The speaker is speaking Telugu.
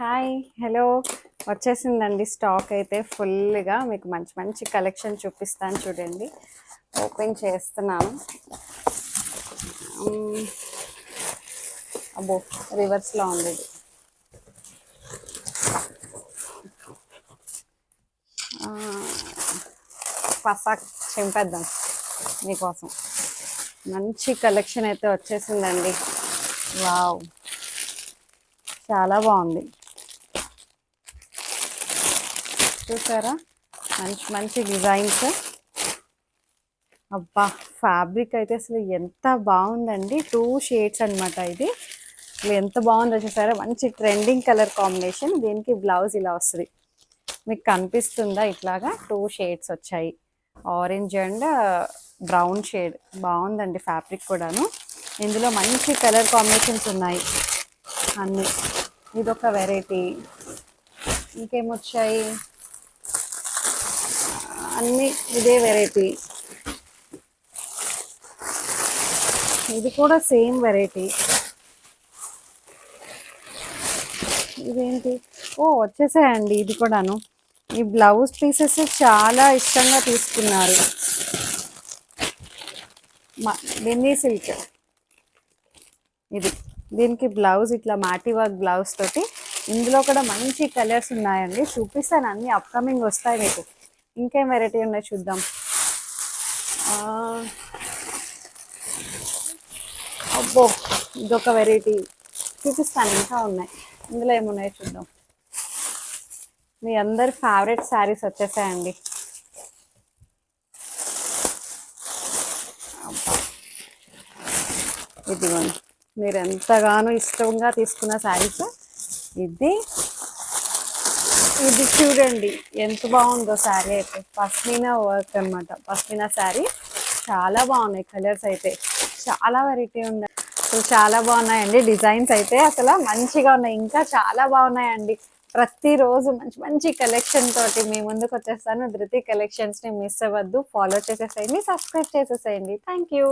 హాయ్ హలో వచ్చేసిందండి స్టాక్ అయితే ఫుల్గా మీకు మంచి మంచి కలెక్షన్ చూపిస్తాను చూడండి. ఓపెన్ చేస్తున్నాను. అబ్బో రివర్స్లో ఉంది ఇది. పసాక్ చింపేద్దాం మీకోసం. మంచి కలెక్షన్ అయితే వచ్చేసిందండి. వావ్, చాలా బాగుంది చూసారా, మంచి మంచి డిజైన్స్. అబ్బా ఫ్యాబ్రిక్ అయితే అసలు ఎంత బాగుందండి. 2 షేడ్స్ అనమాట ఇది. అసలు ఎంత బాగుందో చూసారా, మంచి ట్రెండింగ్ కలర్ కాంబినేషన్. దీనికి బ్లౌజ్ ఇలా వస్తుంది, మీకు కనిపిస్తుందా? ఇట్లాగా 2 షేడ్స్ వచ్చాయి, ఆరెంజ్ అండ్ బ్రౌన్ షేడ్. బాగుందండి ఫ్యాబ్రిక్ కూడాను. ఇందులో మంచి కలర్ కాంబినేషన్స్ ఉన్నాయి అన్నీ. ఇదొక వెరైటీ. ఇంకేమొచ్చాయి? అన్నీ ఇదే వెరైటీ. ఇది కూడా సేమ్ వెరైటీ. ఇదేంటి? ఓ వచ్చేసాయండి ఇది కూడాను. ఈ బ్లౌజ్ పీసెస్ చాలా ఇష్టంగా తీసుకున్నారు. బిన్నీ సిల్క్ ఇది. దీనికి బ్లౌజ్ ఇట్లా మాటి వర్క్ బ్లౌజ్ తోటి. ఇందులో కూడా మంచి కలర్స్ ఉన్నాయండి, చూపిస్తాను. అన్ని అప్కమింగ్ వస్తాయి మీకు. ఇంకేం వెరైటీ ఉన్నాయి చూద్దాం. అబ్బో ఇదొక వెరైటీ చూపిస్తాను, ఇంకా ఉన్నాయి. ఇందులో ఏమున్నాయో చూద్దాం. మీ అందరి ఫేవరెట్ శారీస్ వచ్చేసాయండి. ఇదిగోండి, మీరు ఎంతగానో ఇష్టంగా తీసుకున్న శారీస్. ఇది ఇది చూడండి ఎంత బాగుందో శారీ అయితే. పష్మీనా వర్క్ అనమాట, పష్మీనా శారీ. చాలా బాగున్నాయి కలర్స్ అయితే, చాలా వెరైటీ ఉన్నాయి. సో చాలా బాగున్నాయండి డిజైన్స్ అయితే, అసలు మంచిగా ఉన్నాయి. ఇంకా చాలా బాగున్నాయండి. ప్రతిరోజు మంచి మంచి కలెక్షన్ తోటి మీ ముందుకు వచ్చేస్తాను. ధృతి కలెక్షన్స్ని మిస్ అవ్వద్దు. ఫాలో చేసేసేయండి, సబ్స్క్రైబ్ చేసేసేయండి. Thank you.